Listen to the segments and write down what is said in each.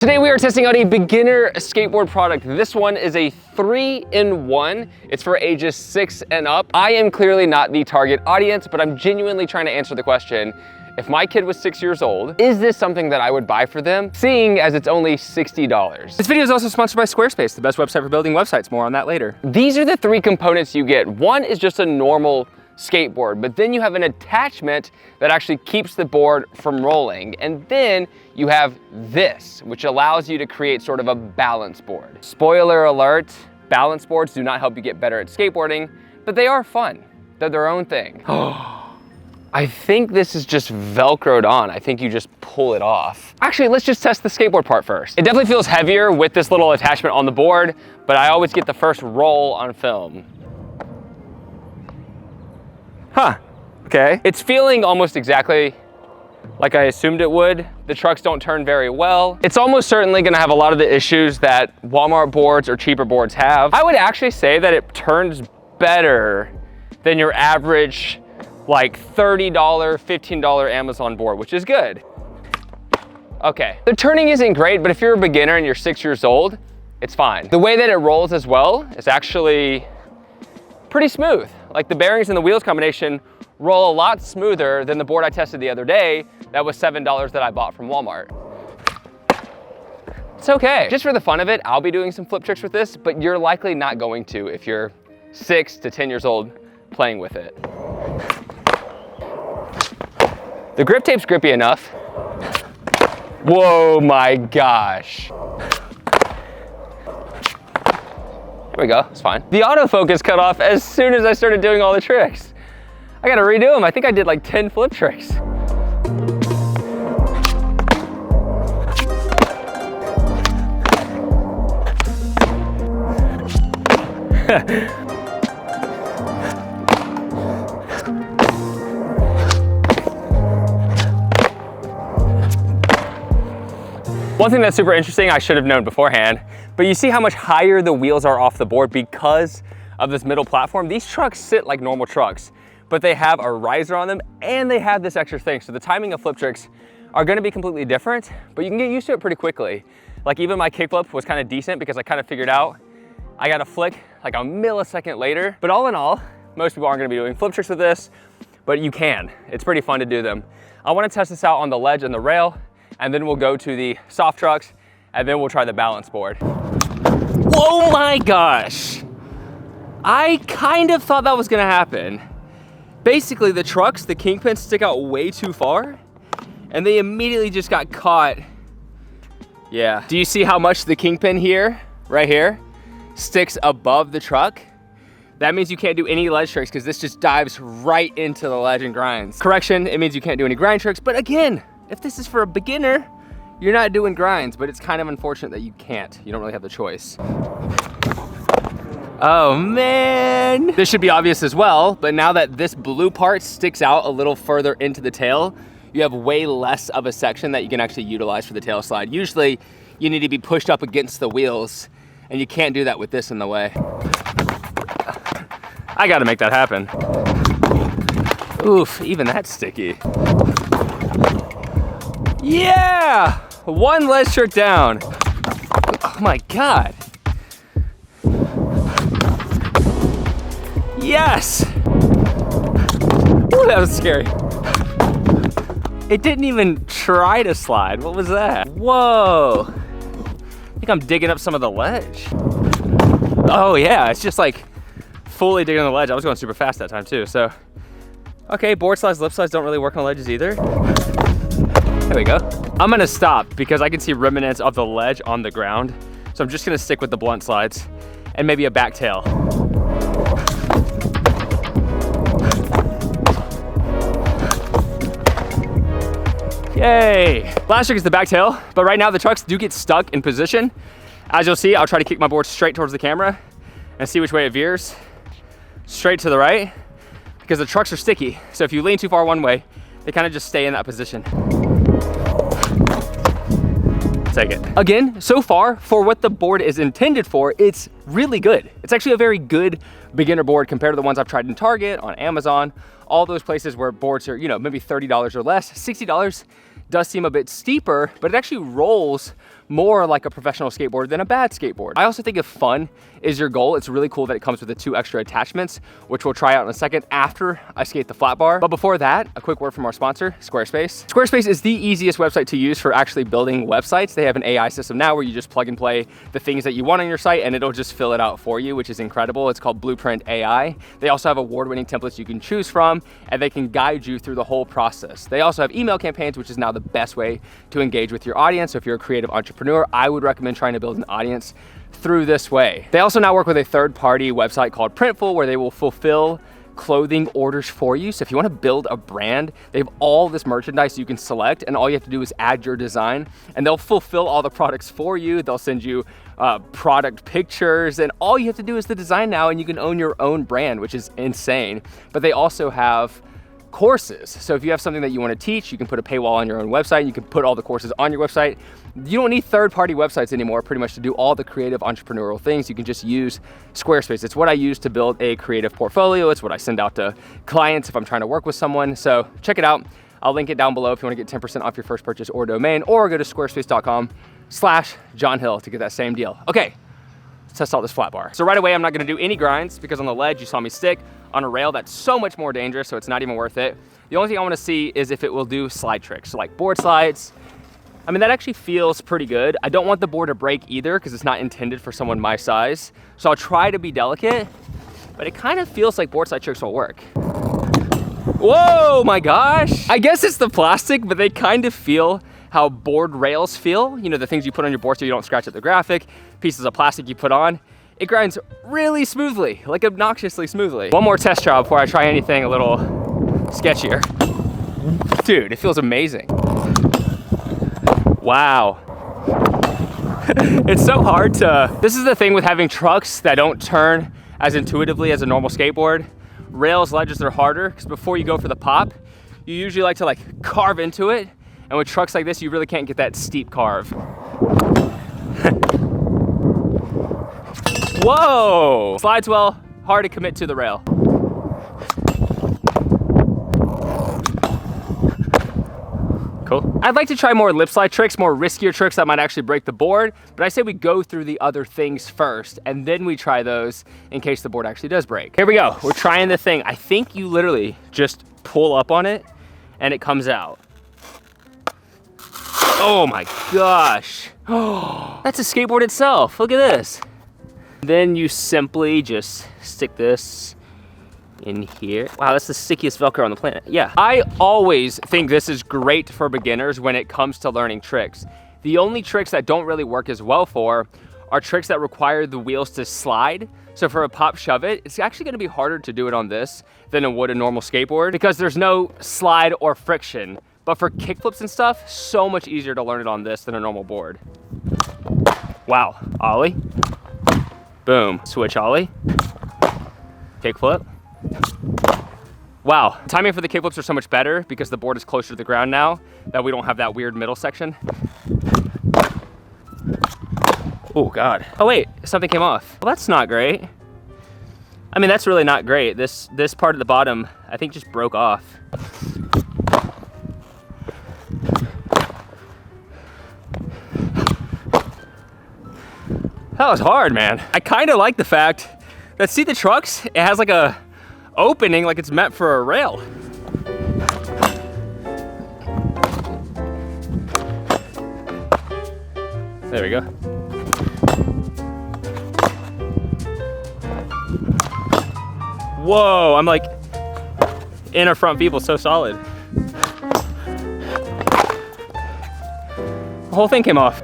Today we are testing out a beginner skateboard product. This one is a 3-in-1. It's for ages 6 and up. I am clearly not the target audience, but I'm genuinely trying to answer the question, if my kid was 6 years old, is this something that I would buy for them, seeing as it's only $60? This video is also sponsored by Squarespace, the best website for building websites. More on that later. These are the 3 components you get. One is just a normal skateboard, but then you have an attachment that actually keeps the board from rolling. And then you have this, which allows you to create sort of a balance board. Spoiler alert, balance boards do not help you get better at skateboarding, but they are fun. They're their own thing. I think this is just Velcroed on. I think you just pull it off. Actually, let's just test the skateboard part first. It definitely feels heavier with this little attachment on the board, but I always get the first roll on film. Huh, okay. It's feeling almost exactly like I assumed it would. The trucks don't turn very well. It's almost certainly gonna have a lot of the issues that Walmart boards or cheaper boards have. I would actually say that it turns better than your average like $30, $15 Amazon board, which is good. Okay, the turning isn't great, but if you're a beginner and you're 6 years old, it's fine. The way that it rolls as well is actually pretty smooth. Like the bearings and the wheels combination roll a lot smoother than the board I tested the other day that was $7 that I bought from Walmart. It's okay. Just for the fun of it, I'll be doing some flip tricks with this, but you're likely not going to if you're 6 to 10 years old playing with it. The grip tape's grippy enough. Whoa, my gosh. There we go, it's fine. The autofocus cut off as soon as I started doing all the tricks. I gotta redo them. I think I did like 10 flip tricks. One thing that's super interesting, I should have known beforehand, but you see how much higher the wheels are off the board because of this middle platform? These trucks sit like normal trucks, but they have a riser on them and they have this extra thing. So the timing of flip tricks are gonna be completely different, but you can get used to it pretty quickly. Like even my kickflip was kind of decent because I kind of figured out I got to flick like a millisecond later. But all in all, most people aren't gonna be doing flip tricks with this, but you can. It's pretty fun to do them. I wanna test this out on the ledge and the rail, and then we'll go to the soft trucks, and then we'll try the balance board. Whoa my gosh. I kind of thought that was gonna happen. Basically the trucks, the kingpins stick out way too far, and they immediately just got caught. Yeah. Do you see how much the kingpin here, right here, sticks above the truck? That means you can't do any ledge tricks because this just dives right into the ledge and grinds. Correction, it means you can't do any grind tricks, but again, if this is for a beginner, you're not doing grinds, but it's kind of unfortunate that you can't. You don't really have the choice. Oh man. This should be obvious as well, but now that this blue part sticks out a little further into the tail, you have way less of a section that you can actually utilize for the tail slide. Usually you need to be pushed up against the wheels, and you can't do that with this in the way. I gotta make that happen. Oof, even that's sticky. Yeah! One ledge trick down. Oh my God. Yes! Ooh, that was scary. It didn't even try to slide. What was that? Whoa. I think I'm digging up some of the ledge. Oh yeah, it's just like fully digging on the ledge. I was going super fast that time too, so. Okay, board slides, lip slides don't really work on ledges either. There we go. I'm gonna stop because I can see remnants of the ledge on the ground. So I'm just gonna stick with the blunt slides and maybe a back tail. Yay. Last trick is the back tail, but right now the trucks do get stuck in position. As you'll see, I'll try to kick my board straight towards the camera and see which way it veers. Straight to the right, because the trucks are sticky. So if you lean too far one way, they kind of just stay in that position. Take it. Again, so far, for what the board is intended for, it's really good. It's actually a very good beginner board compared to the ones I've tried in Target, on Amazon, all those places where boards are, you know, maybe $30 or less. $60 does seem a bit steeper, but it actually rolls more like a professional skateboard than a bad skateboard. I also think if fun is your goal, it's really cool that it comes with the 2 extra attachments, which we'll try out in a second after I skate the flat bar. But before that, a quick word from our sponsor, Squarespace. Squarespace is the easiest website to use for actually building websites. They have an AI system now where you just plug and play the things that you want on your site and it'll just fill it out for you, which is incredible. It's called Blueprint AI. They also have award-winning templates you can choose from, and they can guide you through the whole process. They also have email campaigns, which is now the best way to engage with your audience. So if you're a creative entrepreneur, I would recommend trying to build an audience through this way. They also now work with a third-party website called Printful, where they will fulfill clothing orders for you. So if you want to build a brand, they have all this merchandise you can select, and all you have to do is add your design and they'll fulfill all the products for you. They'll send you product pictures, and all you have to do is the design now, and you can own your own brand, which is insane. But they also have courses. So if you have something that you want to teach, you can put a paywall on your own website. You can put all the courses on your website. You don't need third-party websites anymore pretty much to do all the creative entrepreneurial things. You can just use Squarespace. It's what I use to build a creative portfolio. It's what I send out to clients if I'm trying to work with someone. So check it out. I'll link it down below if you want to get 10% off your first purchase or domain, or go to squarespace.com/JohnHill to get that same deal. Okay, let's test out this flat bar. So right away, I'm not gonna do any grinds because on the ledge, you saw me stick on a rail. That's so much more dangerous, so it's not even worth it. The only thing I wanna see is if it will do slide tricks, so like board slides. I mean, that actually feels pretty good. I don't want the board to break either because it's not intended for someone my size. So I'll try to be delicate, but it kind of feels like board slide tricks will work. Whoa, my gosh. I guess it's the plastic, but they kind of feel how board rails feel. You know, the things you put on your board so you don't scratch at the graphic, pieces of plastic you put on. It grinds really smoothly, like obnoxiously smoothly. One more test trial before I try anything a little sketchier. Dude, it feels amazing. Wow. It's so hard to, this is the thing with having trucks that don't turn as intuitively as a normal skateboard. Rails, ledges, they're harder because before you go for the pop, you usually like to like carve into it. And with trucks like this, you really can't get that steep carve. Whoa! Slides well, hard to commit to the rail. Cool. I'd like to try more lip slide tricks, more riskier tricks that might actually break the board, but I say we go through the other things first, and then we try those in case the board actually does break. Here we go, we're trying the thing. I think you literally just pull up on it, and it comes out. Oh my gosh. Oh, that's a skateboard itself, look at this. Then you simply just stick this in here. Wow, that's the stickiest Velcro on the planet. Yeah, I always think this is great for beginners when it comes to learning tricks. The only tricks that don't really work as well for are tricks that require the wheels to slide. So for a pop shove it, it's actually gonna be harder to do it on this than it would a normal skateboard because there's no slide or friction. But for kickflips and stuff, so much easier to learn it on this than a normal board. Wow, ollie. Boom, switch ollie. Kickflip. Wow, timing for the kickflips are so much better because the board is closer to the ground now that we don't have that weird middle section. Oh God. Oh wait, something came off. Well, that's not great. I mean, that's really not great. This part of the bottom, I think just broke off. That was hard, man. I kind of like the fact that, see the trucks? It has like a opening like it's meant for a rail. There we go. Whoa, I'm like inner front people so solid. The whole thing came off.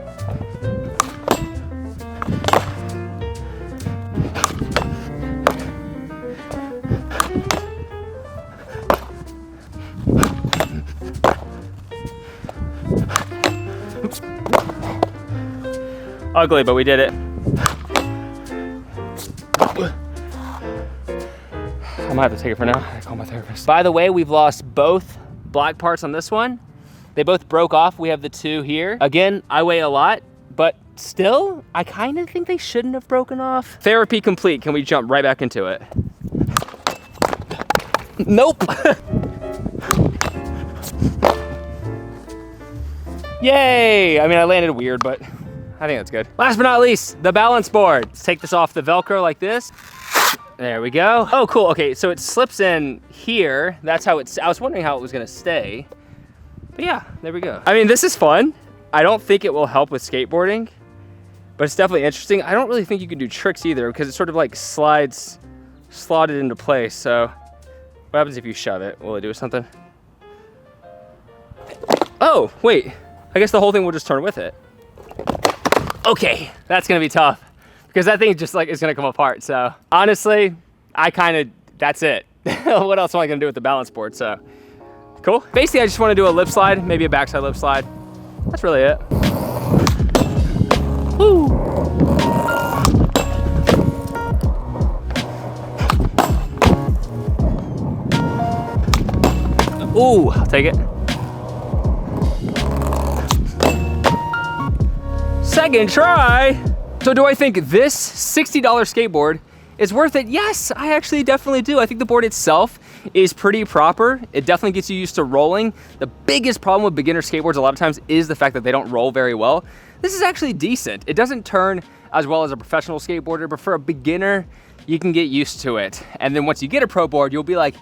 Ugly, but we did it. I might have to take it for now. I call my therapist. By the way, we've lost both black parts on this one. They both broke off. We have the two here. Again, I weigh a lot, but still, I kind of think they shouldn't have broken off. Therapy complete. Can we jump right back into it? Nope. Yay! I mean, I landed weird, but I think that's good. Last but not least, the balance board. Let's take this off the Velcro like this. There we go. Oh, cool. Okay, so it slips in here. That's how it's, I was wondering how it was gonna stay. But yeah, there we go. I mean, this is fun. I don't think it will help with skateboarding, but it's definitely interesting. I don't really think you can do tricks either because it sort of like slotted into place. So what happens if you shove it? Will it do something? Oh, wait. I guess the whole thing will just turn with it. Okay, that's gonna be tough because that thing just like is gonna come apart. So honestly, that's it. What else am I gonna do with the balance board? So cool. Basically, I just wanna do a lip slide, maybe a backside lip slide. That's really it. Woo. Ooh, I'll take it. Second try. So do I think this $60 skateboard is worth it? Yes, I actually definitely do. I think the board itself is pretty proper. It definitely gets you used to rolling. The biggest problem with beginner skateboards a lot of times is the fact that they don't roll very well. This is actually decent. It doesn't turn as well as a professional skateboarder, but for a beginner, you can get used to it. And then once you get a pro board, you'll be like,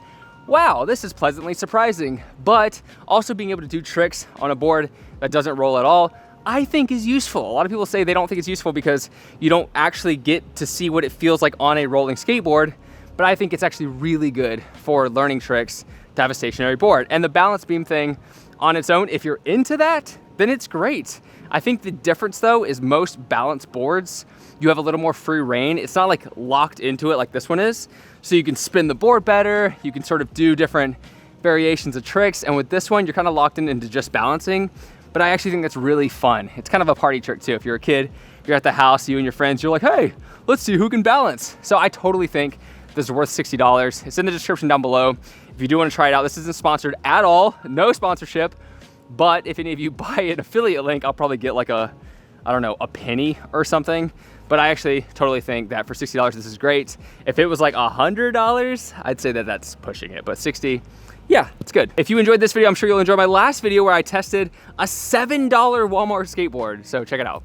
wow, this is pleasantly surprising. But also being able to do tricks on a board that doesn't roll at all, I think is useful. A lot of people say they don't think it's useful because you don't actually get to see what it feels like on a rolling skateboard, but I think it's actually really good for learning tricks to have a stationary board. And the balance beam thing on its own, if you're into that, then it's great. I think the difference though is most balance boards, you have a little more free reign. It's not like locked into it like this one is. So you can spin the board better, you can sort of do different variations of tricks. And with this one, you're kind of locked into just balancing. But I actually think that's really fun. It's kind of a party trick too. If you're a kid, you're at the house, you and your friends, you're like, hey, let's see who can balance. So I totally think this is worth $60. It's in the description down below. If you do want to try it out, this isn't sponsored at all, no sponsorship. But if any of you buy an affiliate link, I'll probably get like a, I don't know, a penny or something. But I actually totally think that for $60, this is great. If it was like $100, I'd say that that's pushing it, but 60, yeah, it's good. If you enjoyed this video, I'm sure you'll enjoy my last video where I tested a $7 Walmart skateboard. So check it out.